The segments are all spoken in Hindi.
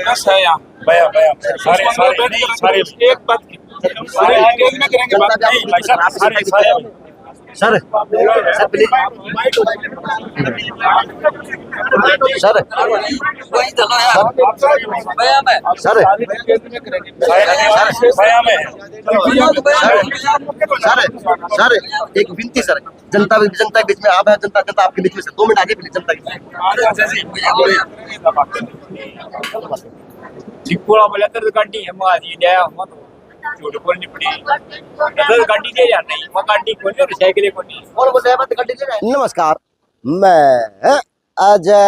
बस है यहाँ बया बया सारे सारे नहीं सारे एक बात की सारे डिटेल में करेंगे बात नहीं भाई साहब सारे सारे sir sir please sir sir बया में सर एक विनती सर, जनता के बीच में आप है, जनता जनता आपके बीच में सर 2 मिनट आगे प्लीज जनता के चिक्कोळा बोला तर गाडी है मग आधी द्या मग छोटे कोण निपडी तर गाडी दे यार नहीं मग गाडी कोणी और साइकिल कोणी और बोल रहे हैं बात कर लीजिए। नमस्कार, मैं अजय।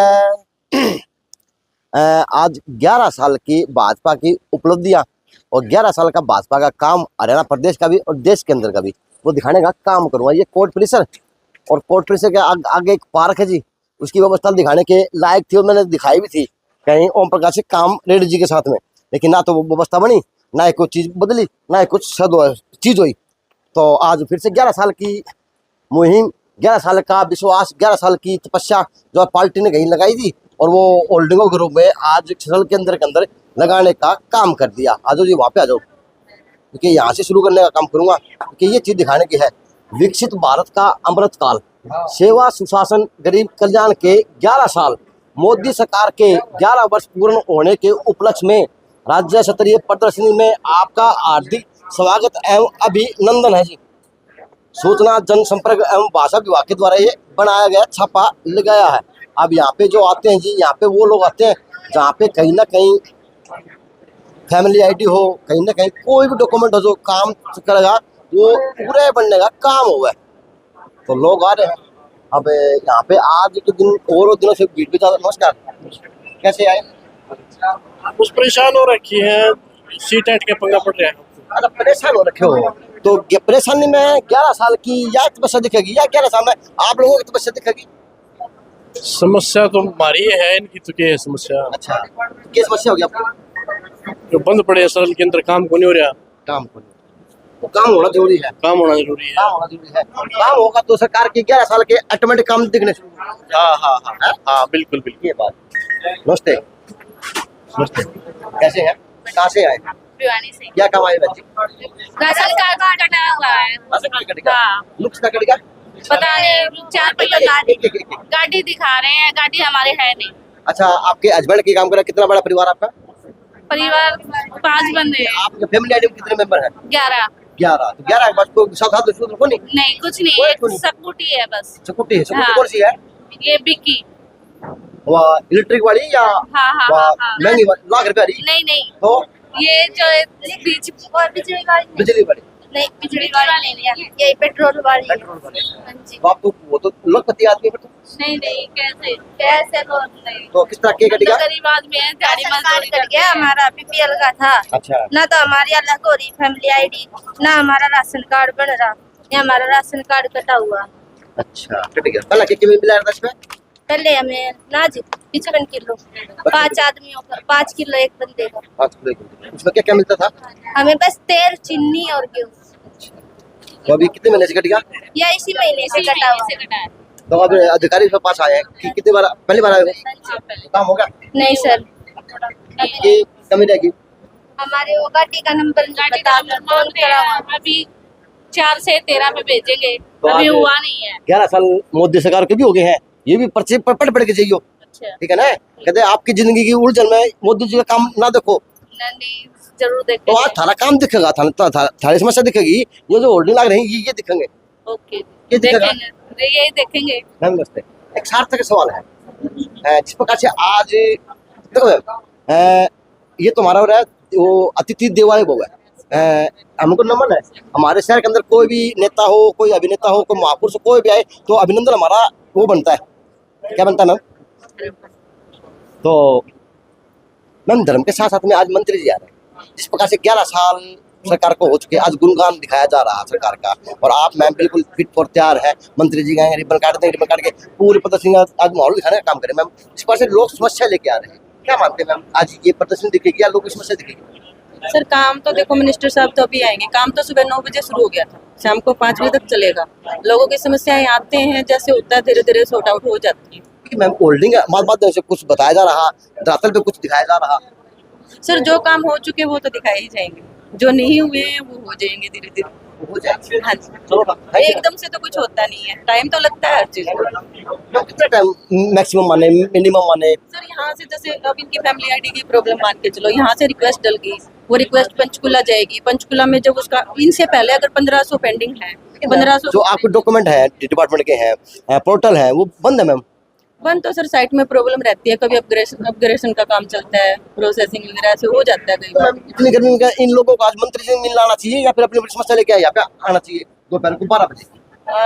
आज 11 साल की भाजपा की उपलब्धियां और 11 साल का भाजपा का काम हरियाणा प्रदेश का भी और देश के अंदर का भी वो दिखाने का काम करूंगा। ये कोर्ट परिसर और कोर्ट परिसर के आगे एक पार्क है जी, उसकी व्यवस्था दिखाने के लायक थी और मैंने दिखाई भी थी कहीं ओम प्रकाश से काम रेड्डी जी के साथ में, लेकिन ना तो वो व्यवस्था बनी, ना ही कोई चीज बदली, ना ही कुछ चीज हुई। तो आज फिर से 11 साल की मुहिम, 11 साल का विश्वास, 11 साल की तपस्या जो पार्टी ने कहीं लगाई थी और वो होल्डिंगों के रूप में आज छल के अंदर लगाने का काम कर दिया। आ जाओ जी, वहाँ पे आ जाओ, क्योंकि यहाँ से शुरू करने का काम करूंगा, क्योंकि ये चीज दिखाने की है। विकसित भारत का अमृत काल, सेवा सुशासन गरीब कल्याण के 11 साल, मोदी सरकार के 11 वर्ष पूर्ण होने के उपलक्ष्य में राज्य स्तरीय प्रदर्शनी में आपका हार्दिक स्वागत एवं अभिनंदन है जी। सूचना जनसंपर्क एवं भाषा विभाग के द्वारा ये बनाया गया छापा लगाया है। अब यहाँ पे जो आते हैं जी, यहाँ पे वो लोग आते हैं जहाँ पे कहीं ना कहीं फैमिली आईडी हो, कहीं ना कहीं कोई भी डॉक्यूमेंट हो जो काम करेगा वो पूरे बनने का काम हुआ है, तो लोग आ रहे हैं। अब यहाँ पे आज के दिन और दिनों से भीड़ भी ज्यादा। नमस्कार, कैसे आए? कुछ परेशान हो रखी है, सीट हट के पंगा पड़ रहा है। अरे परेशान हो रखे हो तो परेशानी में 11 साल की या तपस्या दिखेगी, या 11 साल में आप लोगों की तपस्या दिखेगी? समस्या तो हमारी है, इनकी तो क्या है समस्या? अच्छा, क्या समस्या होगी आपको? जो बंद पड़े सरल के अंदर काम को नहीं हो रहा। काम को तो काम होना जरूरी है, काम होना जरूरी है। काम होना जरूरी है। काम होगा तो सरकार की 11 साल के ऑटोमेटिक काम दिखने शुरू। हाँ हाँ हाँ हाँ बिल्कुल बिल्कुल। ये बात। नमस्ते, नमस्ते, कैसे हैं? कहाँ से आए? भिवानी से। क्या काम आए बच्चे? राशन कार्ड कटा हुआ है। राशन कार्ड कटेगा? हाँ। नुक्स का कटेगा? पता नहीं, 4 पहिया गाड़ी दिखा रहे हैं, गाड़ी हमारे है नहीं। अच्छा, आपके हस्बैंड की काम कर रहा है, कितना बड़ा परिवार आपका? परिवार 5 बंदे हैं। आपके फैमिली आइटम कितने मेंबर हैं? 11। 11। तो 11 के बाद को साथ दूसरों को नहीं? नहीं, कुछ नहीं, एक स्कूटी है बस। स्कूटी है? स्कूटी हाँ। कौन सी है? ये बिक्की। वो इलेक्ट्रिक वाली या हाँ हाँ हाँ हाँ। महंगी वाली लाख रुपए वाली? नहीं नहीं, तो ये जो बिजली गाड़ी बिजली वाली? नहीं, बिजली गाड़ी नहीं, ये पेट्रोल वाली। पेट्रोल वाली। हाँ जी। तो आप तो वो तो लखपति आदमी है, नहीं नहीं, कैसे कैसे तो नहीं। तो किस तरह के कटेगा? गरीब आदमी है, दिहाड़ी मजदूरी कट गया। हमारा बीपीएल का था। अच्छा, ना तो हमारी अलग हो रही फैमिली आईडी, ना हमारा राशन कार्ड बन रहा, ये हमारा राशन कार्ड कटा हुआ। अच्छा, कट गया। पहला क्या मिला था इसमें? पहले हमें नाज 55 किलो, 5 आदमियों का 5 किलो एक बंदे का। उसमें क्या क्या मिलता था? हमें बस तेल, चीनी और गेहूँ। तो अभी कितने महीने से कट गया? या इसी महीने से कटा हुआ। तो अब अधिकारी के पास आए हैं कि कितनी बार, पहली बार आए हो? काम होगा? नहीं सर, ये कमी रहेगी। हमारे वो गाड़ी का नंबर फोन करा हुआ, अभी 4 से 13 पे भेजेंगे, अभी हुआ नहीं है। 11 साल मोदी सरकार के भी हो गए हैं, ये भी पर्चे पढ़ के चाहिए। अच्छा, ठीक है ना? कहते आपकी जिंदगी की उलझन में मोदी जी का काम ना देखो, नहीं जरूर देखेंगे। तो आज थारा काम दिखेगा, थारी समस्या दिखेगी। ये जो होल्डिंग लग रही है ये दिखेंगे। ओके, ये दिखेगा, यही देखेंगे। नमस्ते। एक सार्थक सवाल है, जिस प्रकार से आज देखो ये तुम्हारा हो रहा है वो अतिथि देवाय भव है। हमको नमन है, हमारे शहर के अंदर कोई भी नेता हो, कोई अभिनेता हो, कोई महापुरुष कोई भी आए तो अभिनंदन हमारा वो बनता है, क्या बनता है ना? तो मैम धर्म के साथ साथ में आज मंत्री जी आ रहे हैं। जिस प्रकार से 11 साल सरकार को हो चुके, आज गुणगान दिखाया जा रहा है सरकार का, और आप मैम बिल्कुल फिट फॉर तैयार है। मंत्री जी गए रिबन काट देंगे, रिबन काट के पूरे प्रदर्शनी आज माहौल दिखाने का काम करें मैम। इस प्रकार से लोग समस्या लेके आ रहे हैं, क्या मानते हैं मैम? आज ये प्रदर्शनी दिखेगी या लोगों की समस्या दिखेगी? सर काम तो देखो, मिनिस्टर साहब तो अभी आएंगे। काम तो सुबह 9 बजे शुरू हो गया था, शाम को 5 बजे तक चलेगा। लोगों की समस्याएं आते हैं, जैसे होता है धीरे धीरे सॉर्ट आउट हो जाती है। कि मैम होल्डिंग माध्यम से कुछ बताया जा रहा, धरातल पे कुछ दिखाया जा रहा। सर जो काम हो चुके वो तो दिखाए ही जाएंगे, जो नहीं हुए हैं वो हो जाएंगे धीरे धीरे। हो जाएगा। हाँ जी, चलो thank you। एकदम से तो कुछ होता नहीं है, टाइम तो लगता है हर चीज को। मैम कितना टाइम मैक्सिमम माने, मिनिमम माने? सर यहाँ से जैसे अब इनकी फैमिली आईडी की प्रॉब्लम मान के चलो, यहाँ से रिक्वेस्ट डल गई, वो रिक्वेस्ट पंचकुला जाएगी, पंचकुला में जब उसका इनसे पहले अगर 1500 पेंडिंग है, 1500 जो आपके डॉक्यूमेंट है डिपार्टमेंट के हैं, पोर्टल है, वो बंद है मैम। बंद तो सर साइट में प्रॉब्लम रहती है, कभी अपग्रेडेशन का काम चलता है, प्रोसेसिंग वगैरह ऐसे हो जाता है कई बार। इतनी गर्मी में इन लोगों को आज मंत्री से मिलना आना चाहिए या फिर अपनी समस्या लेके यहाँ पे आना चाहिए दोपहर को 12 बजे?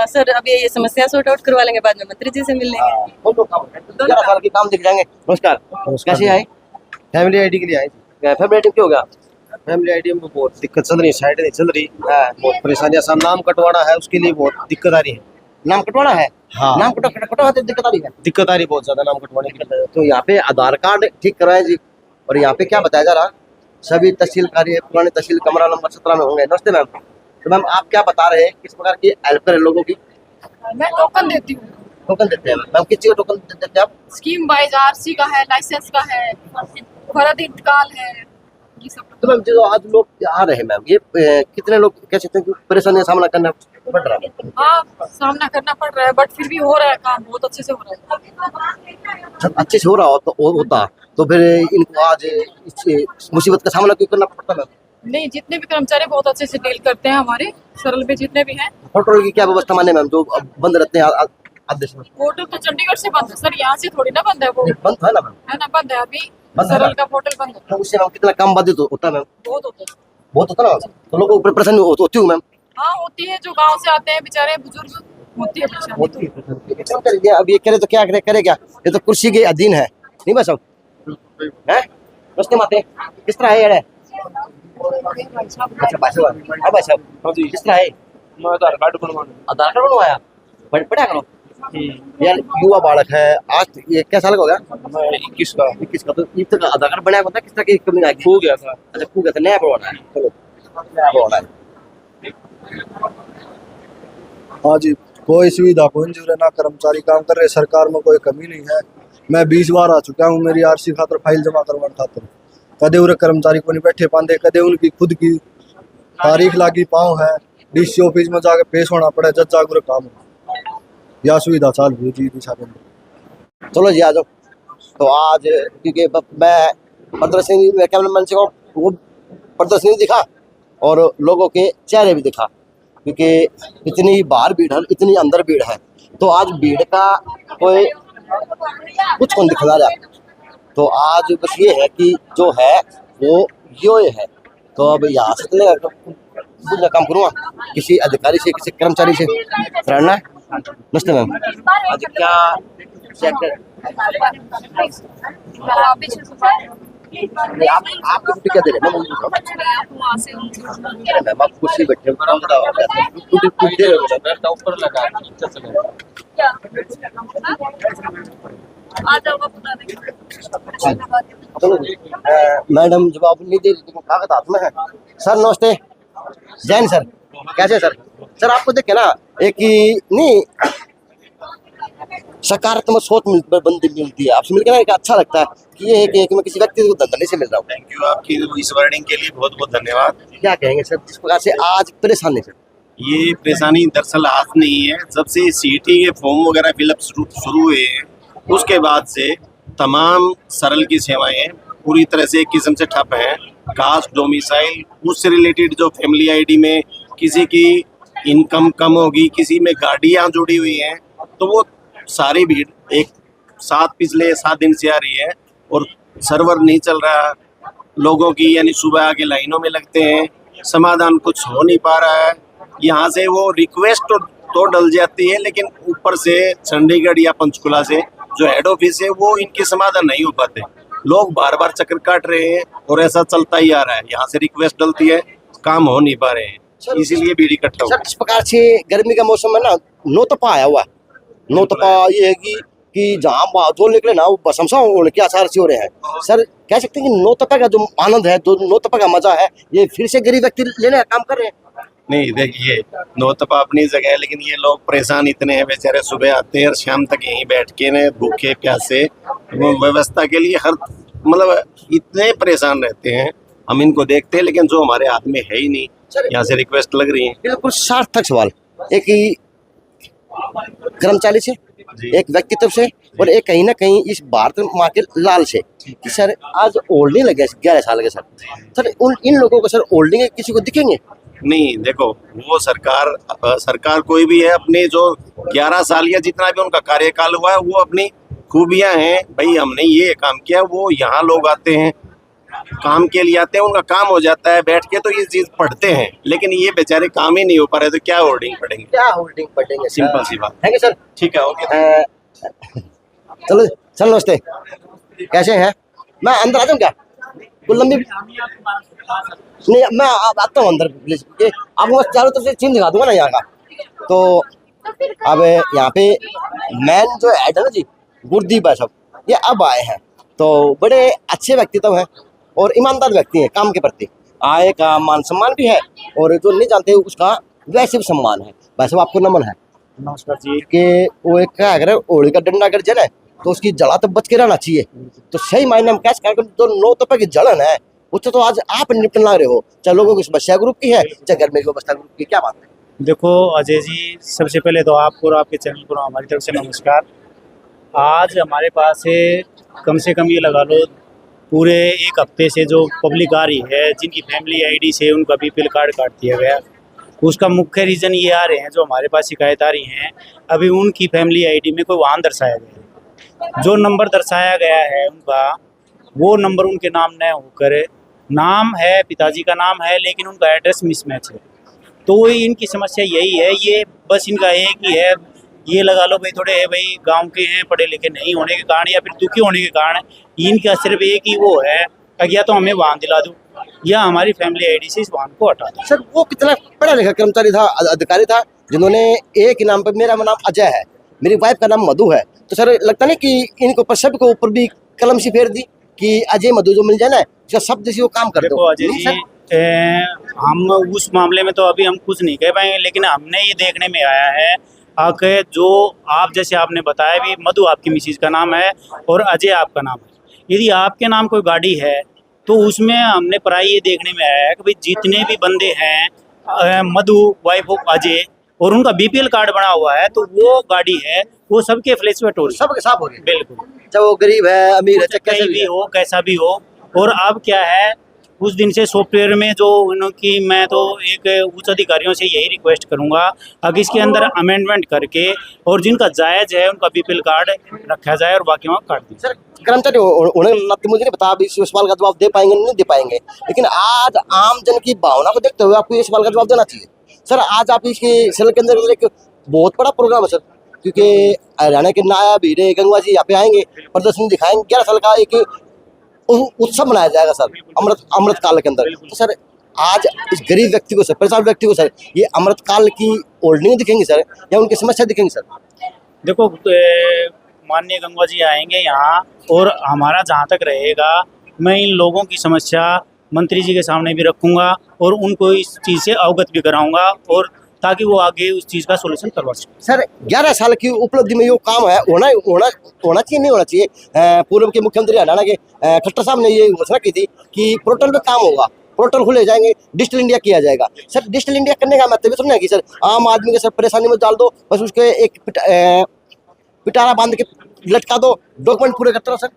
सर अब ये समस्या सॉर्ट आउट करवा लेंगे, बाद में मंत्री जी से मिल लेंगे। 11 साल के काम दिख जाएंगे। नमस्कार, कैसे आए? फैमिली आईडी के लिए आए थे। फैमिली आईडी क्यों होगा? फैमिली आईडी में बहुत दिक्कत चल रही है, साइड नहीं चल रही, बहुत परेशानियां। सब नाम कटवाना है, उसके लिए बहुत दिक्कत आ रही है। नाम कटवाना है? हाँ। नाम कटवाते दिक्कत आ रही है। दिक्कत आ रही है बहुत ज्यादा नाम कटवाने के लिए। तो यहाँ पे आधार कार्ड ठीक करवाए जी, और यहाँ पे क्या बताया जा रहा, सभी तहसील कार्य पुराने तहसील कमरा नंबर 17 में होंगे। नमस्ते मैम। तो मैम आप क्या बता रहे हैं, किस प्रकार की हेल्प करें लोगों की? मैं टोकन देती हूँ। टोकन देते हैं मैम? किस चीज का टोकन देते हैं आप? स्कीम वाइज आरसी का है, लाइसेंस का है, फर्द इंतकाल है, ये सब। तो मैम जो आज लोग आ रहे हैं मैम, ये कितने लोग कह सकते हैं कि परेशानी का सामना करना पड़ रहा है? हाँ, सामना करना पड़ रहा है, बट फिर भी हो रहा है, काम बहुत अच्छे से हो रहा है। जब अच्छे से हो रहा हो तो होता तो फिर इनको आज इस मुसीबत का सामना क्यों करना पड़ता मैम? नहीं, जितने भी कर्मचारी बहुत अच्छे से डील करते हैं हमारे सरल में, जितने भी हैं। होटल की क्या व्यवस्था माने मैम, जो अब बंद रहते हैं आदेश में? पोर्टल तो चंडीगढ़ से बंद है सर, यहाँ से थोड़ी ना बंद है वो, बंद है ना मैम? है ना, बंद है अभी। बंद है सरल ना? का पोर्टल बंद है। तो उससे मैम कितना काम बाधित होता है मैम? बहुत होता है। बहुत होता है ना, तो लोगों को परेशानी होती हूँ मैम। हाँ होती है, जो गाँव से आते हैं बेचारे बुजुर्ग, होती है परेशानी। होती है। अब ये करे तो क्या करे क्या, ये तो कुर्सी के अधीन है नहीं बस अब है। नमस्ते माते, किस तरह है यार? अच्छा भाई साहब, हाँ जी, किस तरह है? मैं आधार कार्ड बनवाना। आधार कार्ड बनवाया, पढ़ा करो यार। युवा बालक है, आज ये क्या साल का हो गया? मैं 21 का। 21 का। तो इतना का आधार कार्ड बनाया होता, किस तरह की कमी आई? खो गया था। अच्छा खो गया था, नया बनवाना है। चलो नया बनवाना है। हाँ जी, कोई सुविधा कोई नहीं ना, कर्मचारी काम कर रहे, सरकार में कोई कमी नहीं है। मैं 20 बार आ चुका हूँ मेरी आरसी खातर फाइल जमा करवाने खातर, कदे उरे कर्मचारी को नहीं बैठे पाते, कदे उनकी खुद की तारीख लागी पाँव है, डीसी ऑफिस में जाके पेश होना पड़े, जज जागरूक काम हो या सुविधा चालू हुई जी दिशा में। चलो जी आ जाओ। तो आज क्योंकि मैं प्रदर्शनी में कैमरा मैन से वो प्रदर्शनी दिखा और लोगों के चेहरे भी दिखा, क्योंकि इतनी बाहर भीड़ है, इतनी अंदर भीड़ है, तो आज भीड़ का कोई कुछ कौन दिखा रहा। तो आज बस ये है कि जो है वो यो है। तो अब यहाँ से तो काम करूँगा, किसी अधिकारी से, किसी कर्मचारी से रहना है। नमस्ते मैम, आज क्या आप ड्यूटी क्या दे रहे हैं? मैम आप कुर्सी बैठे ऊपर लगा मैडम जवाब नहीं दे रही, कागज हाथ में है। सर नमस्ते, जैन सर, कैसे सर? सर आपको देखे ना एक ही नहीं सकारात्मक सोच मिलती है, आपसे मिलकर ना अच्छा लगता है कि ये है कि मैं किसी व्यक्ति को धंधे से मिल रहा हूँ। थैंक यू, आपकी इस वर्डिंग के लिए बहुत बहुत धन्यवाद। क्या कहेंगे सर, जिस प्रकार से आज परेशानी से? ये परेशानी दरअसल आज नहीं है, जब से सीटी के फॉर्म वगैरह फिलअप शुरू हुए हैं उसके बाद से तमाम सरल की सेवाएं पूरी तरह से एक किस्म से ठप हैं। कास्ट, डोमिसाइल, उससे रिलेटेड जो फैमिली आईडी में किसी की इनकम कम होगी, किसी में गाड़ियाँ जुड़ी हुई हैं, तो वो सारी भीड़ एक साथ पिछले 7 दिन से आ रही है और सर्वर नहीं चल रहा लोगों की, यानी सुबह आके लाइनों में लगते हैं, समाधान कुछ हो नहीं पा रहा है। यहाँ से वो रिक्वेस्ट तो डल जाती है, लेकिन ऊपर से चंडीगढ़ या पंचकुला से जो हेड ऑफिस है वो इनके समाधान नहीं हो पाते। लोग बार बार चक्कर काट रहे हैं और ऐसा चलता ही आ रहा है। यहाँ से रिक्वेस्ट डलती है, काम हो नहीं पा रहे हैं, इसीलिए भीड़ इकट्ठा हो। सर इस प्रकार से गर्मी का मौसम में ना नौतपा आया हुआ है। नौतपा ये है कि जहाँ जो निकले ना वो बसमसा होने के आसार से हो रहे हैं। सर कह सकते हैं कि नौतपा का जो आनंद है, जो नौतपा का मजा है, ये फिर से गरीब व्यक्ति लेने का काम कर रहे हैं। नहीं देखिए, नौतपा अपनी जगह है, लेकिन ये लोग परेशान इतने हैं बेचारे, सुबह आते हैं और शाम तक यहीं बैठ के न भूखे प्यासे वो व्यवस्था के लिए हर मतलब इतने परेशान रहते हैं। हम इनको देखते हैं लेकिन जो हमारे हाथ में है ही नहीं। यहाँ से रिक्वेस्ट लग रही है। बिल्कुल सार्थक सवाल, एक ही कर्मचारी से, एक व्यक्तित्व से और एक कहीं ना कहीं इस भारत माँ के लाल से कि सर आज होल्डिंग लगे 11 साल के सर इन लोगों को सर होल्डिंग किसी को दिखेंगे? नहीं देखो, वो सरकार कोई भी है, अपने जो 11 साल या जितना भी उनका कार्यकाल हुआ है वो अपनी खूबियां हैं, भाई हमने ये काम किया। वो यहाँ लोग आते हैं काम के लिए आते हैं, उनका काम हो जाता है बैठ के तो ये चीज पढ़ते हैं, लेकिन ये बेचारे काम ही नहीं हो पा रहे तो क्या होल्डिंग पढ़ेंगे? क्या होल्डिंग पढ़ेंगे? सिंपल सी बात। Thank you sir. ठीक है, ओके। चलो सर नमस्ते, कैसे हैं? मैं अंदर आ जाऊँ क्या? कुल लंबी नहीं, मैं आता हूँ अंदर प्लीज, आपको बस चारों तरफ से सीन दिखा दूंगा ना यहाँ का। तो अब यहाँ पे मैन जो हेड है ना जी, गुरदीप है सब, ये अब आए हैं। तो बड़े अच्छे व्यक्तित्व हैं और ईमानदार व्यक्ति हैं, काम के प्रति आय का मान सम्मान भी है और जो नहीं जानते उसका वैसे भी सम्मान है। वैसे आपको नमन है। नमस्कार जी। कि वो एक क्या अगर होली का डंडा अगर जले तो उसकी जला तो बच के रहना चाहिए। तो सही मायने में कैसे जो 9 तपे की जलन है उससे तो आज आप निपटन लग रहे हो, चाहे लोगों की समस्या ग्रुप की है चाहे घर में व्यवस्था ग्रुप की, क्या बात है? देखो अजय जी, सबसे पहले तो आपको और आपके चैनल को हमारी तरफ से नमस्कार। आज हमारे पास है कम से कम ये लगा लो पूरे 1 हफ्ते से जो पब्लिक आ रही है जिनकी फैमिली आईडी से उनका बीपीएल कार्ड काट दिया गया, उसका मुख्य रीज़न ये आ रहे हैं जो हमारे पास शिकायत आ रही हैं, अभी उनकी फैमिली आईडी में कोई वाहन दर्शाया गया है, जो नंबर दर्शाया गया है उनका वो नंबर उनके नाम न होकर नाम है पिताजी का नाम है लेकिन उनका एड्रेस मिसमैच है। तो इनकी समस्या यही है, ये बस इनका एक ही है, ये लगा लो भाई थोड़े है भाई गांव के हैं, पढ़े लिखे नहीं होने के कारण या फिर दुखी होने के कारण इनका सिर्फ एक ही वो है या तो हमें वाहन दिला दो या हमारी फैमिली आईडी से इस वाहन को हटा दो। सर वो कितना पढ़ा लिखा कर्मचारी था, अधिकारी था, जिन्होंने एक ही नाम पर, मेरा नाम अजय है, मेरी वाइफ का नाम मधु है, तो सर लगता नहीं कि इनको पर सब के ऊपर भी कलम सी फेर दी कि अजय मधु जो मिल जाए ना उसका शब्द जैसे वो काम कर दो? अजय जी, हम उस मामले में तो अभी हम कुछ नहीं कह पाएंगे, लेकिन हमने ये देखने में आया है कि जो आप जैसे आपने बताया भी मधु आपकी मिसिज का नाम है और अजय आपका नाम है, यदि आपके नाम कोई गाड़ी है तो उसमें हमने प्राय ये देखने में आया है कि भाई जितने भी बंदे हैं मधु वाइफ ऑफ अजय और उनका बीपीएल कार्ड बना हुआ है तो वो गाड़ी है वो सबके फ्लैशबैक हो रही है, सबके साफ हो गए। बिल्कुल, चाहे वो गरीब है अमीर है कहीं भी हो कैसा भी हो। और अब क्या है, उस दिन से सॉफ्टवेयर में जो उनकी, मैं तो एक उच्च अधिकारियों से यही रिक्वेस्ट करूंगा अगर इसके अंदर अमेंडमेंट करके और जिनका जायज है उनका बीपीएल कार्ड रखा जाए और बाकी वहाँ काट दी। सर कर्मचारी उन्हें मुझे नहीं पता आप इस सवाल का जवाब दे पाएंगे नहीं दे पाएंगे, लेकिन आज आम जन की भावना को देखते हुए आपको ये सवाल का जवाब देना चाहिए। सर आज आप इसके सेल के अंदर एक बहुत बड़ा प्रोग्राम है सर, क्योंकि हरियाणा के नायब हीरे गंगवा जी यहाँ पे आएंगे, प्रदर्शनी दिखाएंगे, 11 साल का एक उत्सव मनाया जाएगा सर अमृत काल के अंदर। तो सर आज इस गरीब व्यक्ति को सर, परेशान व्यक्ति को सर ये अमृत काल की होल्डिंग दिखेंगी सर या उनकी समस्या दिखेंगी सर? देखो माननीय गंगवा जी आएंगे यहाँ और हमारा जहाँ तक रहेगा मैं इन लोगों की समस्या मंत्री जी के सामने भी रखूँगा और उनको इस चीज़ से अवगत भी कराऊँगा और ताकि वो आगे उस चीज़ का सोल्यूशन करवा सकें। सर 11 साल की उपलब्धि में ये काम है होना चाहिए नहीं होना चाहिए? पूर्व के मुख्यमंत्री हरियाणा के खट्टर साहब ने ये घोषणा की थी कि पोर्टल पे काम होगा, पोर्टल खुले जाएंगे, डिजिटल इंडिया किया जाएगा। सर डिजिटल इंडिया करने का मतलब सुनना है कि सर आम आदमी के सर परेशानी में डाल दो, बस उसके एक पिटारा बांध के लटका दो, डॉक्यूमेंट पूरे करते रहो। सर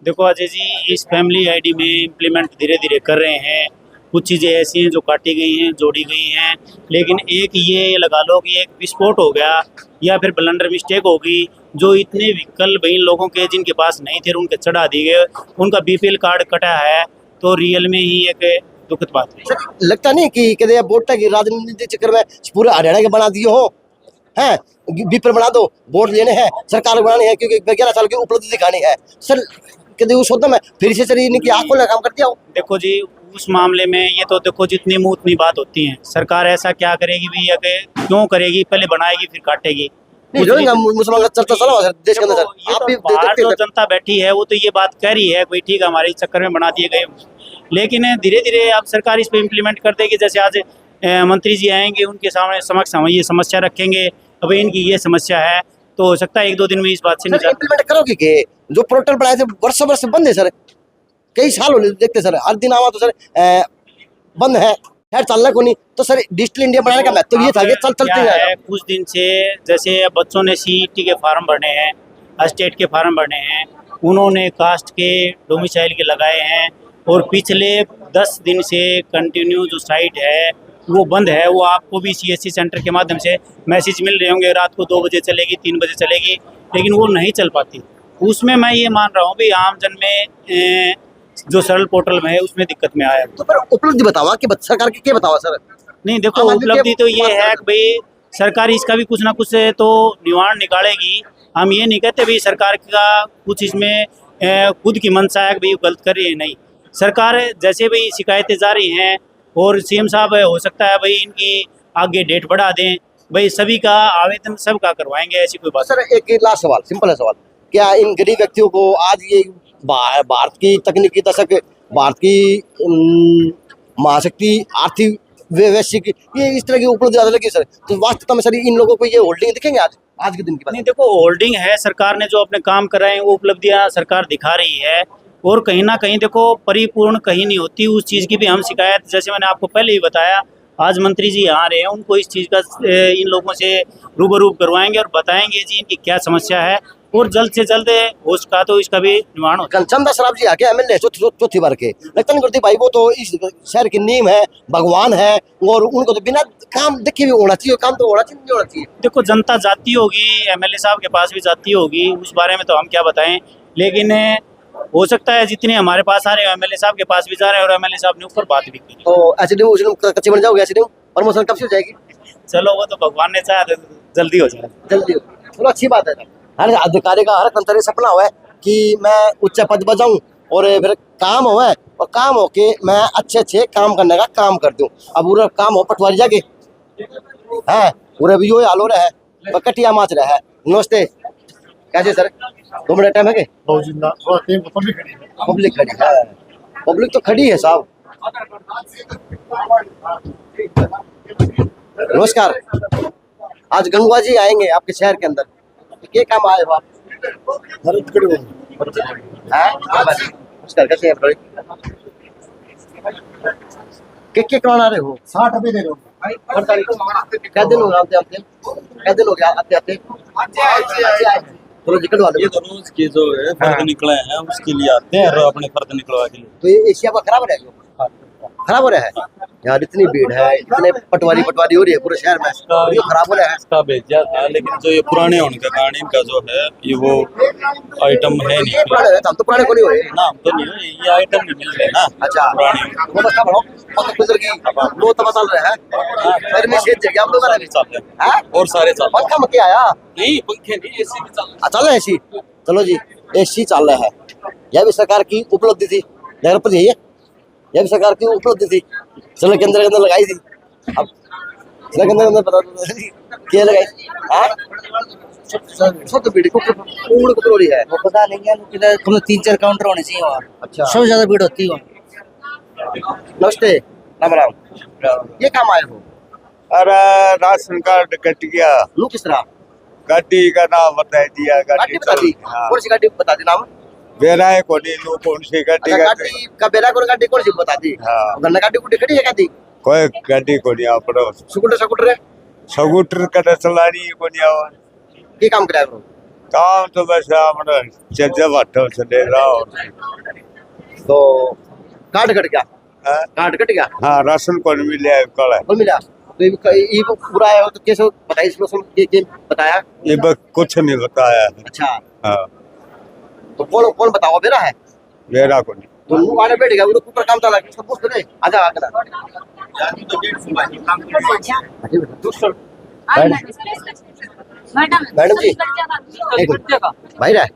देखो अजय जी, इस फैमिली आईडी में इम्प्लीमेंट धीरे धीरे कर रहे हैं, कुछ चीज़ें ऐसी हैं जो काटी गई हैं, जोड़ी गई हैं, लेकिन एक ये लगा लो कि एक विस्फोट हो गया या फिर ब्लंडर मिस्टेक होगी, जो इतने व्हीकल भाई लोगों के जिनके पास नहीं थे उनके चढ़ा दिए गए, उनका बीपीएल कार्ड कटा है, तो रियल में ही एक दुखद बात है। सर लगता नहीं कि कदे वोट की राजनीति चक्कर में पूरे हरियाणा के बना दिए हो हैं, बीपीएल बना दो, वोट लेने हैं, सरकार बनानी है क्योंकि 11 साल की उपलब्धि दिखानी है सर, कदे उस होता में फिर से सर इनकी आंखों ने काम कर दिया हो? देखो जी उस मामले में ये तो देखो जितनी मुंह उतनी बात होती है, सरकार ऐसा क्या करेगी भी या क्यों करेगी, पहले बनाएगी फिर काटेगी। मुसलमान का चलता चला देश के अंदर, आप भी बाहर जो जनता बैठी है वो तो ये बात कह रही है कोई ठीक है हमारे चक्कर में बना दिए गए, लेकिन धीरे धीरे अब सरकार इस पे इम्प्लीमेंट कर देगी। जैसे आज मंत्री जी आएंगे, उनके सामने समक्ष हम ये समस्या रखेंगे, अब इनकी ये समस्या है, तो हो सकता है 1-2 दिन में इस बात से सर निजात। इम्प्लीमेंट करोगे के जो पोर्टल बनाए थे वर्षों वर्ष बंद है सर, कई साल हो गए देखते सर, हर दिन आवा तो सर बंद है, खैर चलना को नहीं। तो सर डिजिटल इंडिया बनाने का महत्व ये था कि चलते क्या जाएगा। है, कुछ दिन से जैसे बच्चों ने सीईटी के फार्म भरने हैं, स्टेट के फार्म भरने हैं, उन्होंने कास्ट के डोमिसाइल के लगाए हैं, और पिछले 10 दिन से कंटिन्यू जो साइट है वो बंद है। वो आपको भी सीएससी सेंटर के माध्यम से मैसेज मिल रहे होंगे, रात को 2 बजे चलेगी, 3 बजे चलेगी, लेकिन वो नहीं चल पाती। उसमें मैं ये मान रहा हूँ भी आम जन में जो सरल पोर्टल में है उसमें दिक्कत में आया। तो पर उपलब्धि बतावा कि सरकार की क्या बतावा सर। नहीं देखो, आम आदमी के उपलब्धि तो ये पास है कि भाई सरकार इसका भी कुछ ना कुछ तो निवारण निकालेगी। हम ये नहीं कहते भाई सरकार का कुछ इसमें खुद की मंशा है कि भाई गलत कर रही है, नहीं। सरकार जैसे भाई शिकायतें जा रही हैं, और सीएम साहब हो सकता है भाई इनकी आगे डेट बढ़ा दें, भाई सभी का आवेदन सब का करवाएंगे, ऐसी कोई बात। सर एक लास्ट सवाल, सिंपल है सवाल, क्या इन गरीब व्यक्तियों को आज ये भारत की तकनीकी दशक, भारत की महाशक्ति, आर्थिक वैश्विक, ये इस तरह की उपलब्धि ज्यादा लगी सर, तो वास्तव में सर इन लोगों को ये होल्डिंग दिखेंगे आज के दिन की बात? नहीं देखो, होल्डिंग है, सरकार ने जो अपने काम कराए हैं वो उपलब्धियां सरकार दिखा रही है, और कहीं ना कहीं देखो परिपूर्ण कहीं नहीं होती, उस चीज़ की भी हम शिकायत, जैसे मैंने आपको पहले ही बताया, आज मंत्री जी यहाँ रहे हैं, उनको इस चीज़ का इन लोगों से रूबरू करवाएंगे और बताएंगे जी इनकी क्या समस्या है, और जल्द से जल्द हो सका तो इसका भी निवारण हो। घनश्याम दास जी आके एमएलए चौथी बार के, लगता नहीं करती भाई वो तो इस शहर की नींव है, भगवान है, और उनको तो बिना काम देखे भी होना चाहिए, काम तो होना चाहिए, नहीं होना चाहिए। देखो जनता जाती होगी, एमएलए साहब के पास भी जाती होगी, उस बारे में तो हम क्या बताएं, लेकिन हो सकता है जितने हमारे पास आ रहे हैं एमएलए साहब के पास भी जा रहे हैं, और एमएलए साहब ने ऊपर बात भी की। तो एसडीएम कच्चे बन जाओगे, एसडीएम प्रमोशन कब से हो जाएगी? चलो वो तो भगवान ने चाहा तो जल्दी हो जाए। जल्दी हो, चलो अच्छी बात है। हर अधिकारी का, हर कर्मचारी सपना हुआ है कि मैं उच्च पद पर जाऊं और फिर काम हुआ है, और काम हो के मैं अच्छे काम करने का काम कर दूं। अब पूरा काम हो पटवारी जाके है, पूरा भी यो हाल हो रहा है, कटिया माच रहा है। नमस्ते, कैसे सर? 2 मिनट टाइम है के? पब्लिक खड़ी है, पब्लिक तो खड़ी है साहब। नमस्कार, आज गंगवा जी आएंगे आपके शहर के अंदर, क्या काम आए हो आप? नमस्कार, कैसे हैं आप? क्या करवाना रहे हो? 60 रुपए दे दो। क्या दिन हो गया आते? क्या दिन हो गया आते? चलो जिकट वाले ये तो रोज के जो है फर्द निकले हैं उसके लिए आते हैं, और अपने फर्द निकलवा के लिए। तो ये एशिया का खराब हो रहा है, खराब हो रहा है यार, इतनी भीड़ है, इतने पटवारी हो रही है पूरे शहर में, ये खराब हो रहा है। इसका भेजा था, लेकिन जो ये पुराने होने के कारण इनका जो है ये वो आइटम है नहीं। हम तो पुराने को नहीं हो रहे ना, हम तो नहीं है, ये आइटम नहीं मिल रहे ना। अच्छा, पुराने वो बता बढ़ो, पंख गुजर की वो तो बता रहे हैं, गर्मी से जगह आप लोग आ रहे हैं, और सारे चल पंखा मत आया नहीं, पंखे नहीं, एसी भी चल चल रहा है एसी। चलो जी, एसी चल रहा है, यह भी सरकार की उपलब्धि थी, नगर पर यही है, यह भी सरकार की उपलब्धि थी, चलो के अंदर लगाई थी। अब चलो के अंदर पता क्या लगाई, सब तो भीड़ को रही है, वो पता नहीं है, किधर कम से 3-4 काउंटर होने चाहिए वहाँ। अच्छा, सबसे ज्यादा भीड़ होती है वहाँ। नमस्ते, राम राम, ये काम आए हो? अरे राशन कार्ड कट गया। लू किस तरह? गाड़ी का नाम बता दिया, गाड़ी बता दी, कौन सी गाड़ी बता दी नाम? बेरा है कोनी लो, कौन सी गाड़ी का? गाड़ी का बेरा कौन गाड़ी कौन सी बता दी? हाँ, गन्ना गाड़ी गुड़ी खड़ी है गाड़ी? कोई गाड़ी को नहीं आपरो। स्कूटर है? स्कूटर का चलानी को नहीं आवा। ये काम कराया करो। काम तो बस हमने चर्चा बाटो चले रहा। तो कार्ड कट गया? कार्ड कट गया? हाँ, राशन को नहीं मिला कल है। कौन मिला? तो ये पूरा है तो कैसे बताइए, इसमें ये बताया? ये बस कुछ नहीं बताया। अच्छा, हाँ, तो कौन बताओ? बेरा है? बेरा को नहीं। तो वो आने बैठ गया, वो ऊपर काम चला सब कुछ करे। आजा आजा मैडम जी, एक मिनट भाई रहा,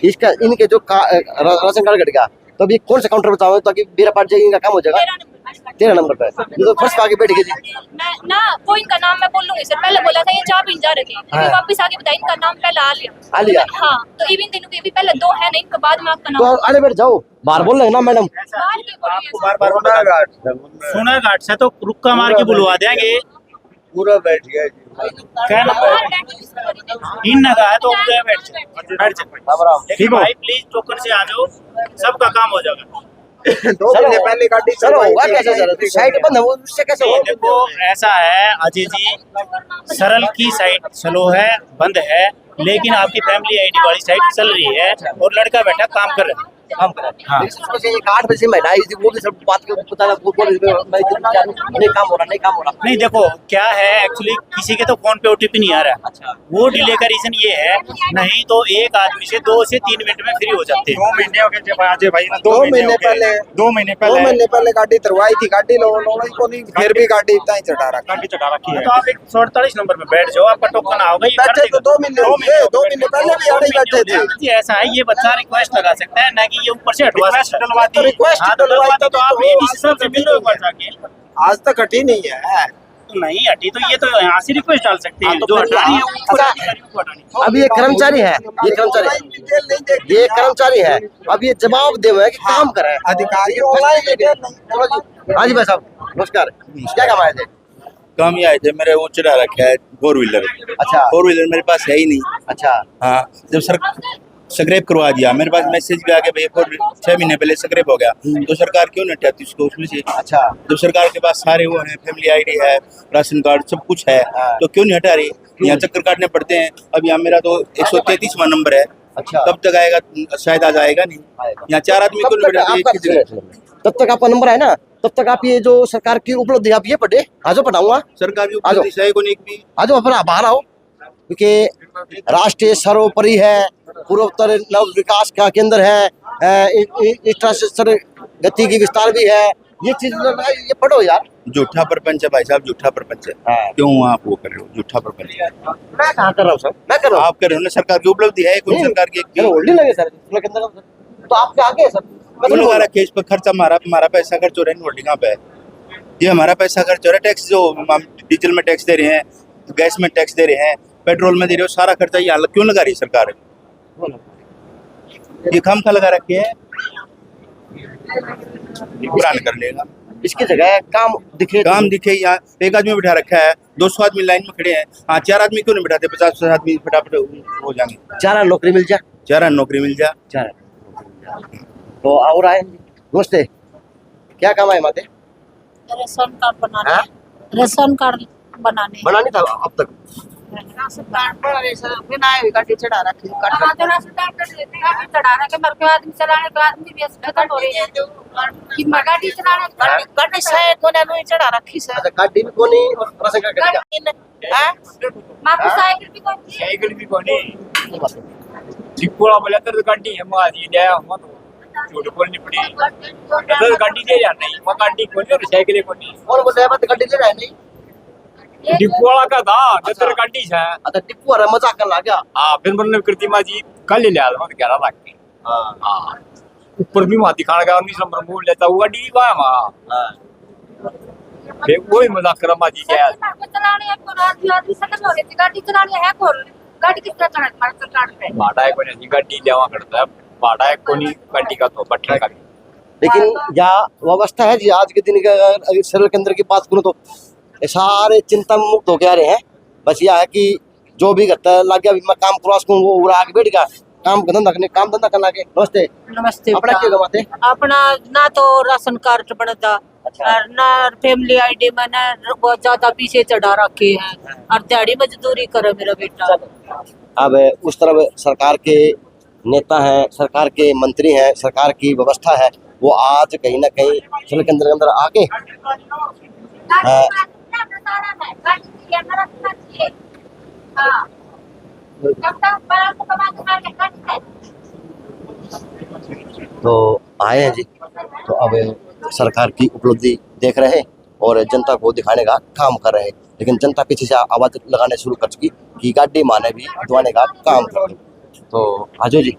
इसका इनके जो राशन कार्ड कट गया, तो अभी कौन सा काउंटर बताओ ताकि बेरा पाट जाएगी, इनका काम हो जाएगा। 13 नंबर पे ये तो फर्स्ट आके बैठ गए जी। मैं ना वो इनका नाम मैं बोलूंगी सर, पहले बोला था ये चाय पीने जा रहे थे, हाँ। अभी वापस आके बताया इनका नाम पहले आ लिया। हाँ, तो इवन दिनों के भी पहले 2 है ना, इनका बाद में आपका तो नाम आगे बैठ जाओ, बाहर बोल रहे ना मैडम। बाहर की बोलिए आपको बार बार सोनाघाट से तो रुक्का मार के बुलवा देंगे। पूरा बैठ गया जी। क्या नंबर इन नगा है तो उधर बैठ जाओ। लेकिन भाई प्लीज टोकन से आ जाओ, सबका काम हो जाएगा। 2 महीने पहले गाड़ी सर होगा कैसे सर, साइड बंद है वो, उससे कैसे नहीं, होगा? देखो ऐसा है अजय जी, सरल की साइड स्लो है, बंद है, लेकिन आपकी फैमिली आईडी वाली साइड चल रही है और लड़का बैठा काम कर रहा है। काम करा हाँ। उसको से 8 बजे से महिला आई थी, वो भी सब बात के पता लगा वो मैं नहीं काम हो रहा। नहीं देखो क्या है एक्चुअली, किसी के तो फोन पे ओटीपी नहीं आ रहा है। अच्छा। वो डिले का रीजन ये है, नहीं तो एक आदमी से 2 से 3 मिनट में फ्री हो जाते हैं। 2 महीने हो गए जब अजय भाई ने 2 महीने पहले 2 महीने 2 महीने पहले गाड़ी तरवाई थी, गाड़ी लोगों को नहीं, फिर भी गाड़ी इतना ही चढ़ा रखा। गाड़ी चढ़ा रखी है। तो आप 148 नंबर पे बैठ जाओ, आपका टोकन आओगे। ये बैठे तो 2 महीने हो गए, 2 महीने पहले भी आड़े बैठे थे। जी ऐसा है, ये बच्चा रिक्वेस्ट लगा सकता है, ना कि ये ऊपर से हटवा सकता है। तो रिक्वेस्ट हाँ, तो डलवाता तो आप ये हिसाब से मिलो एक बार जाके। आज तक हटी नहीं है। तो नहीं हटी तो ये तो यहाँ से रिक्वेस्ट डाल सकते हैं, हाँ, तो जो फिर हटानी है यहाँ- ऊपर अधिकारियों को हटानी है। अब ये कर्मचारी है, ये कर्मचारी है, अब ये जवाब दे हुए हैं कि काम करे अधिकारियों हाँ जी भाई साहब नमस्कार, क्या काम आए थे? काम ही आए थे, मेरे वो चढ़ा रखा है 4 व्हीलर। अच्छा। 4 व्हीलर मेरे पास है ही नहीं। अच्छा। हाँ, जब सर स्क्रैप करवा दिया, मेरे पास मैसेज भी आ गया भैया 6 महीने पहले स्क्रैप हो गया, तो सरकार क्यों नहीं हटाती उसको उसमें से? अच्छा। जब सरकार के पास सारे वो हैं, फैमिली आईडी है, राशन कार्ड सब कुछ है, तो क्यों नहीं हटा रही? यहाँ चक्कर काटने पड़ते हैं। अब यहाँ मेरा तो 133वां नंबर है। अच्छा। कब तक आएगा? शायद आज आएगा नहीं। यहाँ 4 आदमी क्यों नहीं बैठा? तब तक आपका नंबर है ना, तब तक आप ये जो सरकार की उपलब्धि आप ये पढ़े, आ जाओ पढ़ाऊंगा। सरकार की उपलब्धि है को नहीं भी। आ जाओ अपना बाहर आओ, क्योंकि राष्ट्रीय सर्वोपरि है, पूर्वोत्तर नव विकास का केंद्र है, इंफ्रास्ट्रक्चर गति की विस्तार भी है, ये चीज ये पढ़ो यार। झूठा प्रपंच है भाई साहब, झूठा प्रपंच है। क्यों आप वो कर रहे हो? झूठा प्रपंच। मैं कहाँ कर रहा हूँ सर, मैं कर रहा हूँ। आप कर रहे हो ना, सरकार की उपलब्धि है कोई? सरकार की होल्डिंग लगे सर तो आपके आगे है सर। क्यों लगा रखे इस पर खर्च? हमारा पैसा खर्च हो रहा है होल्डिंग पे, ये हमारा पैसा खर्च हो रहा है। टैक्स जो हम डीजल में टैक्स दे रहे हैं, गैस में टैक्स दे रहे हैं, पेट्रोल में दे रहे हो, सारा खर्चा ये क्यों लगा रही है सरकार? ये खाम खा लगा रखे हैं, पुरान कर लेगा। इसकी जगह काम दिखे, काम दिखे। यहाँ एक आदमी बैठा रखा है, 200 आदमी लाइन में खड़े हैं। हाँ, 4 आदमी क्यों नहीं बैठाते? 50 आदमी फटाफट हो जाएंगे। 4 नौकरी मिल जाए, 4 नौकरी मिल जाए। 4 तो और आए। नमस्ते, क्या काम है माते? रेशन कार्ड बनाने। हाँ? रेशन कार्ड बनाने बनानी था अब तक। राशन कार्ड पर ऐसा बिना गाड़ी चढ़ा रखी है। हाँ, तो राशन कार्ड कर देते हैं, गाड़ी चढ़ाने के मर के आदमी चलाने के आदमी भी खत्म हो रही है कि गाड़ी चलाने गाड़ी शायद कोने नहीं चढ़ा रखी से। अच्छा, गाड़ी भी कोनी और राशन कार्ड करेगा। माफी साइकिल भी कौन सी साइकिल भी कोनी चिक्कोला बोला तर गाड़ी हम आजी दे हम तो झूठ बोलनी पड़ी। तो गाड़ी दे जाना नहीं, वो गाड़ी कोनी और साइकिल कोनी। और वो ड्राइवर गाड़ी ले रहा है नहीं, डिपो वाला का था जतर गाड़ी है। अच्छा टिप्पू अरे मजाक कर ला क्या? हाँ, फिर मैंने कृतिमा जी कल ले लिया था 11 लाख की। हाँ, ऊपर भी वहाँ दिखाने का 19 नंबर मोड़ लेता हुआ डी वहाँ वहाँ फिर वही मजाक करा माजी क्या चलाने आपको रात आदमी खत्म हो रही थी, गाड़ी चलाने है कौन? गाड़ी किस तरह चढ़ा मार्केट कार्ड पे भाड़ा है कोनी गाड़ी देवा करता है, भाड़ा है कोनी गाड़ी का तो बट्टा का। लेकिन या व्यवस्था है जी आज के दिन का, अगर सरल केंद्र की बात करूँ तो ये सारे चिंता मुक्त हो के आ रहे हैं। बस यह है कि जो भी करता है लागे अभी मैं काम क्रॉस करूँ वो उड़ा के बैठ गया, काम धंधा करना के। नमस्ते। नमस्ते। अपना क्या कमाते? अपना ना तो राशन कार्ड बनता और ना फैमिली आईडी में ना बहुत ज्यादा पीछे चढ़ा रखे हैं और दिहाड़ी मजदूरी करे मेरा बेटा। अब उस तरफ सरकार के नेता हैं, सरकार के मंत्री हैं, सरकार की व्यवस्था है, वो आज कहीं ना कहीं सरल केंद्र के अंदर आके तो आए हैं जी। तो अब सरकार की उपलब्धि देख रहे हैं और जनता को दिखाने का काम कर रहे हैं, लेकिन जनता पीछे से आवाज लगाने शुरू कर चुकी कि गाड़ी माने भी दबाने का काम कर रहे। तो आजो जी।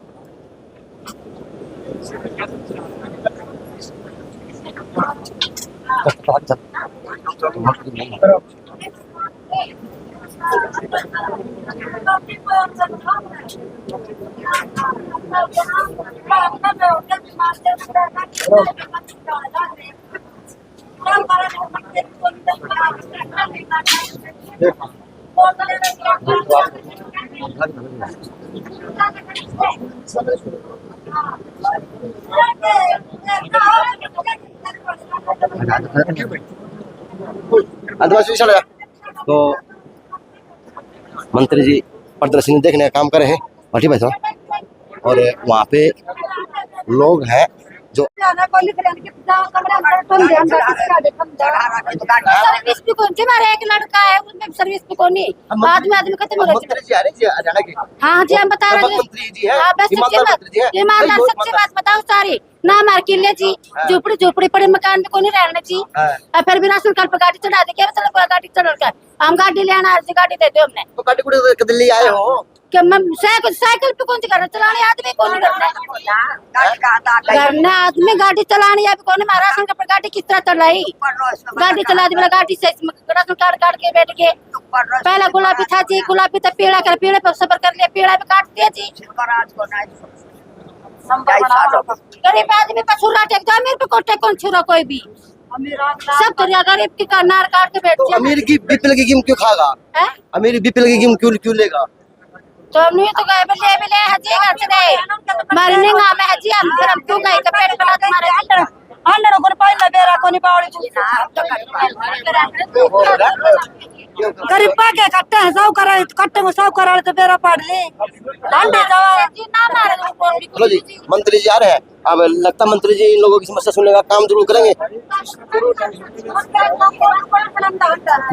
तो मंत्री जी प्रदर्शनी देखने का काम कर रहे हैं भाटी भाई साहब, और वहाँ पे लोग हैं जो सर्विस भी कौन सी हमारे एक लड़का है उसमें सर्विस भी कौन नहीं आदमी आदमी खत्म हो मंत्री जी आ रहे हैं हरियाणा के। हाँ जी हम बता रहे हैं मंत्री जी है, हाँ, बस ईमानदार सच्ची बात बताओ सारी ना हमारे किले जी झोपड़ी झोपड़ी पड़े मकान में कौन रहना जी। और फिर बिना सुनकर पर गाड़ी चढ़ा दे क्या मतलब गाड़ी चढ़ कर हम गाड़ी ले आना गाड़ी दे दो हमने तो गाड़ी गुड़ी दिल्ली आए हो कि साइकिल पे कौन सी करना चलाने आदमी कौन करना आदमी गाड़ी चलानी है कौन हमारा राशन पर गाड़ी किस तरह चल रही गाड़ी चला दी गाड़ी से राशन कार्ड काट के बैठ गए। पहला गुलाबी था जी गुलाबी तो पेड़ा कर पेड़े पर सफर कर लिया पेड़ा पे काट दिया जी। गरीब आदमी पर छुरा टेक दो अमीर पे कोटे कौन छुरा कोई भी सब तो गरीब की नार काट के बैठ तो अमीर की बीपीएल की गेम क्यों खागा? अमीर बीपीएल की गेम क्यों लेगा? तो हम नहीं तो गए ले हजी घर से गए मरने का मैं हजी हम फिर हम क्यों गए तो पेट बना तुम्हारे अंडर को पहले बेरा को नहीं पावड़ी गरीब पाके कट्टे हैं सब करा कट्टे में सब करा तो बेरा पाड़ ले अंडे जावा जी ना मारे चलो जी मंत्री जी आ रहे हैं, अब लगता मंत्री जी इन लोगों की समस्या सुनने का काम जरूर करेंगे।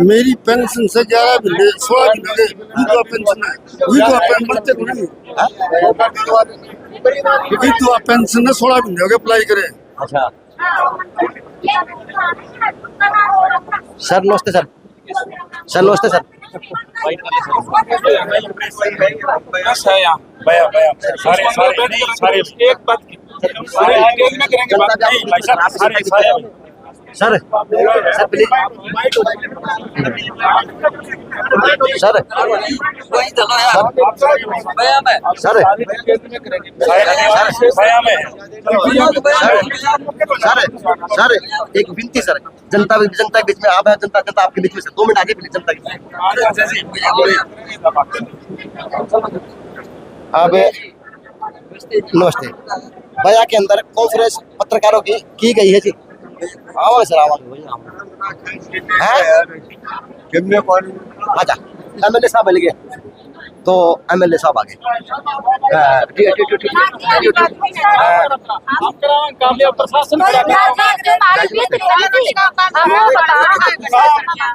मेरी पेंशन से 11 मिले 16 मिले विधवा पेंशन है विधवा पेंशन विधवा पेंशन है 16 महीने हो गए अप्लाई करे। अच्छा सर नमस्ते सर नमस्ते सर एक बात sir sir please sir sir sir एक विनती सर जनता के बीच में आप है जनता आपके बीच में सर 2 मिनट आगे प्लीज जनता के अब नमस्ते बया के अंदर कॉन्फ्रेंस पत्रकारों की गई है जी। आवाज सर आवाज अच्छा एमएलए साहब मिल गए तो एमएलए साहब आ गए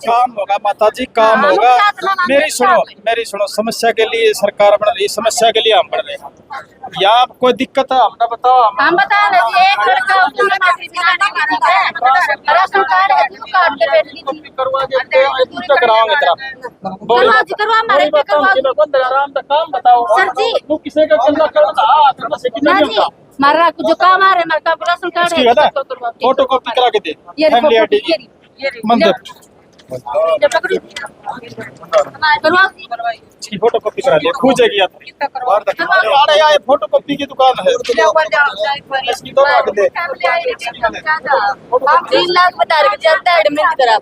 काम होगा माता जी काम होगा। मेरी सुनो समस्या के लिए सरकार बढ़ रही समस्या के लिए हम बढ़ रहे हैं या कोई दिक्कत है हमने बताओ हम बता रहे हैं एक लड़का राशन कार्ड है जिसको काट के बैठ गई करवा के कराओगे करवा हमारे आराम से काम बताओ सर जी तू किसी का चंदा ना जी हमारा जो काम आ रहा है हमारा राशन कार्ड है फोटो कॉपी करा के दे ये मंदिर इसकी फोटो कॉपी करा लिया पूछेगी अरे यार फोटो कॉपी की दुकान है इसकी तो रख दे 3 लाख बता रहे जनता एडमिट करा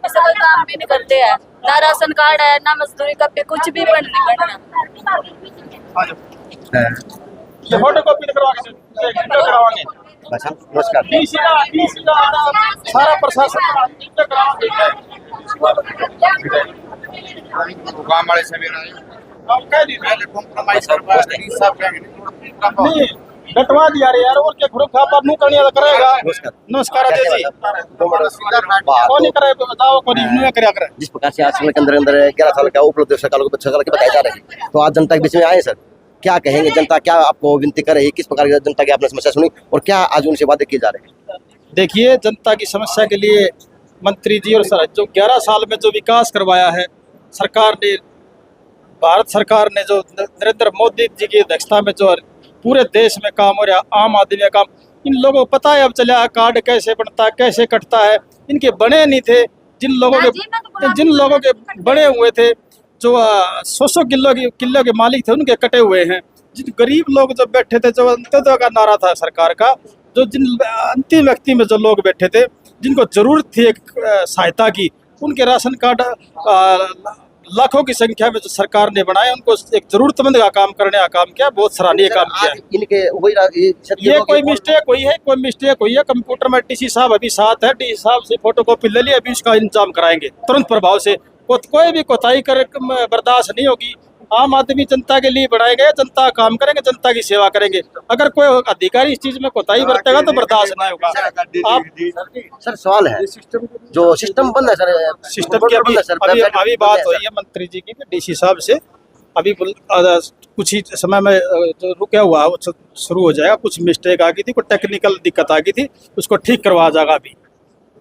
ऐसा कोई काम भी नहीं करते हैं ना राशन कार्ड है ना मजदूरी का पे कुछ भी बनना ये फोटो कॉपी करवा के करवाएंगे नमस्कार सारा प्रशासन डटवा दिया रे यार और क्या खुरखा पर मुंह करने करेगा। नमस्कार जी कौन नहीं करे बताओ कौन नहीं करे करे जिस प्रकार से आज समय के अंदर 11 साल का उपलब्ध सरकार को बताया जा रहा है तो आज जनता के बीच में आए सर क्या कहेंगे? जनता क्या आपको विनती कर रही है? किस प्रकार की जनता की आपने समस्या सुनी और क्या आज उनसे वादे किए जा रहे हैं? देखिए जनता की समस्या के लिए मंत्री जी और सर जो 11 साल में जो विकास करवाया है सरकार ने भारत सरकार ने जो नरेंद्र मोदी जी की अध्यक्षता में जो पूरे देश में काम हो रहा, आम आदमी का काम। इन लोगों को पता है अब चला कार्ड कैसे बनता है, कैसे कटता है। इनके बने नहीं थे, जिन लोगों के बने हुए थे, जो 100 किलो के मालिक थे, उनके कटे हुए हैं। जिन गरीब लोग जो बैठे थे, जो अंत्योदय का नारा था सरकार का, जो जिन अंतिम व्यक्ति में जो लोग बैठे थे, जिनको जरूरत थी एक सहायता की, उनके राशन कार्ड लाखों की संख्या में जो सरकार ने बनाए, उनको एक जरूरतमंद का काम करने का काम किया, बहुत सराहनीय काम किया। इनके वही ये कोई मिस्टेक हुई है कंप्यूटर में। डीसी साहब अभी साथ है, डीसी साहब से फोटोकॉपी ले ली, अभी उसका इंतजाम कराएंगे तुरंत प्रभाव से। कोई भी कोताही कर बर्दाश्त नहीं होगी। आम आदमी जनता के लिए बनाए गए, जनता का काम करेंगे, जनता की सेवा करेंगे। अगर कोई अधिकारी इस चीज में कोताही बरतेगा तो बर्दाश्त नहीं होगा। आप सर सवाल है, जो सिस्टम बंद है सर, सिस्टम की अभी बात हुई है मंत्री जी की डीसी साहब से। अभी कुछ ही समय में जो रुका हुआ है वो शुरू हो जाएगा। कुछ मिस्टेक आ गई थी, कुछ टेक्निकल दिक्कत आ गई थी, उसको ठीक करवा जाएगा अभी।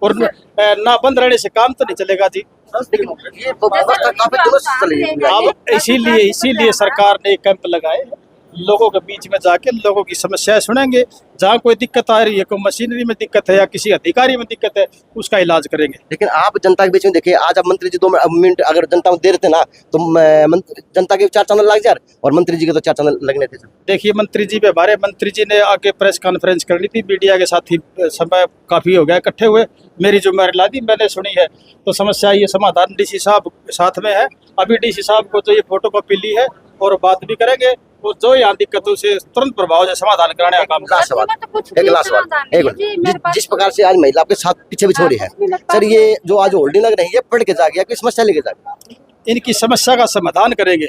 और ना बंद रहने से काम तो नहीं चलेगा जी। ये काफी दिनों से चली है। अब इसीलिए सरकार ने कैंप लगाए, लोगों के बीच में जाके लोगों की समस्याएं सुनेंगे। जहाँ कोई दिक्कत आ रही है, कोई मशीनरी में दिक्कत है या किसी अधिकारी में दिक्कत है, उसका इलाज करेंगे। लेकिन आप जनता के बीच में देखिए, आज आप मंत्री जी 2 मिनट अगर जनता को दे रहे थे ना, तो जनता के 4 चैनल लग जाए और मंत्री जी के तो 4 चैनल लगने थे। देखिए मंत्री जी पे बारे, मंत्री जी ने आके प्रेस कॉन्फ्रेंस करनी थी, मीडिया के साथ ही समय काफ़ी हो गया इकट्ठे हुए। मेरी जिम्मेदारी ला दी, मैंने सुनी है, तो समस्या ये समाधान डीसी साहब साथ में है। अभी डीसी साहब को तो ये फोटोकॉपी ली है और बात भी करेंगे, वो जो यहाँ दिक्कत है उसे तुरंत प्रभाव से समाधान कराने का काम। एक लास्ट सवाल, जिस प्रकार से आज महिला आपके साथ पीछे भी छोड़ी है सर, ये जो आज होल्डिंग लग रही है, पढ़ के जाके आपकी समस्या लेके जाके इनकी समस्या का समाधान करेंगे।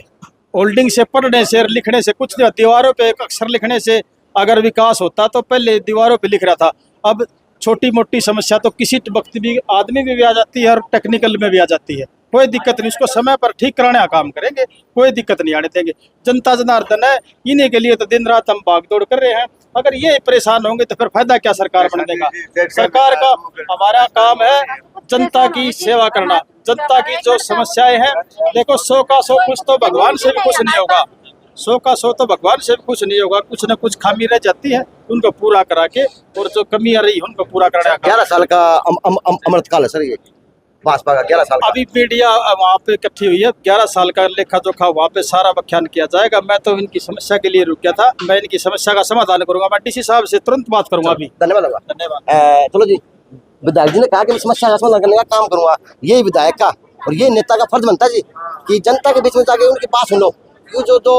होल्डिंग से, पढ़ने से, लिखने से कुछ नहीं, दीवारों पे एक अक्षर लिखने से अगर विकास होता तो पहले दीवारों पे लिख रहा था। अब छोटी मोटी समस्या तो किसी वक्त भी आदमी में भी आ जाती है और टेक्निकल में भी आ जाती है। कोई दिक्कत नहीं, उसको समय पर ठीक कराने का काम करेंगे, कोई दिक्कत नहीं आने देंगे। जनता जनार्दन है, इन्हीं के लिए तो दिन रात हम भागदौड़ कर रहे हैं। अगर ये परेशान होंगे तो फिर फायदा क्या सरकार बन देगा। सरकार का हमारा काम है जनता की सेवा करना। जनता की जो समस्याएं हैं, देखो 100 का 100 कुछ तो भगवान से भी कुछ नहीं होगा, 100 का 100 तो भगवान से भी कुछ नहीं होगा। कुछ न कुछ खामी रह जाती है, उनको पूरा करा के, और जो कमी आ रही है उनको पूरा करना। 11 साल का अमृतकाल है सर, ये भाजपा का 11 साल। अभी मीडिया वहाँ पे इकट्ठी हुई है, 11 साल का लेखा जोखा वहाँ पे सारा व्याख्यान किया जाएगा। मैं तो इनकी समस्या के लिए रुक गया था, मैं इनकी समस्या का समाधान करूंगा। मैं डीसी साहब से तुरंत बात करूंगा अभी। धन्यवाद। चलो जी, विधायक जी ने कहा कि मैं समस्या का समाधान करने का काम करूंगा। ये विधायक का और ये नेता का फर्ज बनता है जी कि जनता के बीच में जाके उनकी बात सुनो। जो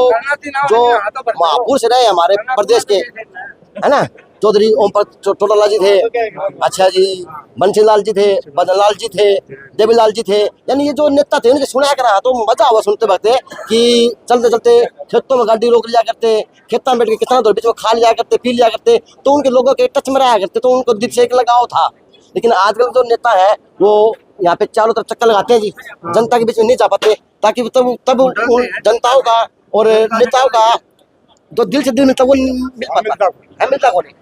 महापुरुष से रहे हमारे प्रदेश के, है ना, चौधरी ओम टोटाला जी थे, अच्छा जी बंसी लाल जी थे, बदन लाल जी थे, देवीलाल जी थे, यानी ये जो नेता थे उनके सुना करा तो मजा हुआ सुनते वक्त कि चलते चलते खेतों में गाड़ी रोक लिया करते, खेतों में बैठ के कितना दूर बीच में खा लिया करते, पी लिया करते, तो उनके लोगों के टच में रहा करते, तो उनको दिल से एक लगाव था। लेकिन आजकल जो नेता है वो यहाँ पे चारों तरफ चक्कर लगाते हैं जी, जनता के बीच में नहीं जा पाते, ताकि तब जनताओं का और नेताओं का जो दिल से दिल में वो मिल पाता है, मिलता को नहीं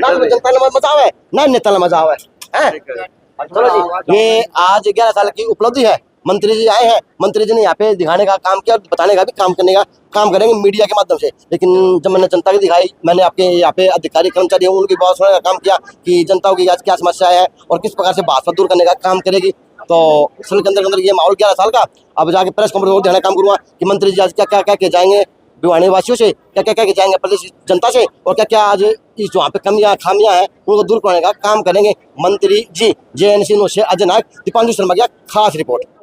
ना जनता ने मजा आवे ना नेता ने मजा आवे है। चलो जी, ये आज 11 साल की उपलब्धि है। मंत्री जी आए हैं, मंत्री जी ने यहाँ पे दिखाने का काम किया और बताने का भी काम करने का काम करेंगे मीडिया के माध्यम से। लेकिन जब मैंने जनता की दिखाई, मैंने आपके यहाँ पे अधिकारी कर्मचारी हैं उनकी बात सुनने का काम किया कि जनताओं की आज क्या समस्या है और किस प्रकार से भाजपा दूर करने का काम करेगी। तो असल के अंदर ये माहौल 11 साल का। अब जाके प्रेस कॉन्फ्रेंस देने का काम करूँगा कि मंत्री जी आज क्या क्या क्या जाएंगे भिवानी वासियों से, क्या क्या क्या जाएंगे प्रदेश जनता से, और क्या क्या आज इस वहाँ पे कमियां खामियां हैं उनको दूर करने का काम करेंगे मंत्री जी। JNC से अजय नायक, दीपांशु शर्मा की खास रिपोर्ट।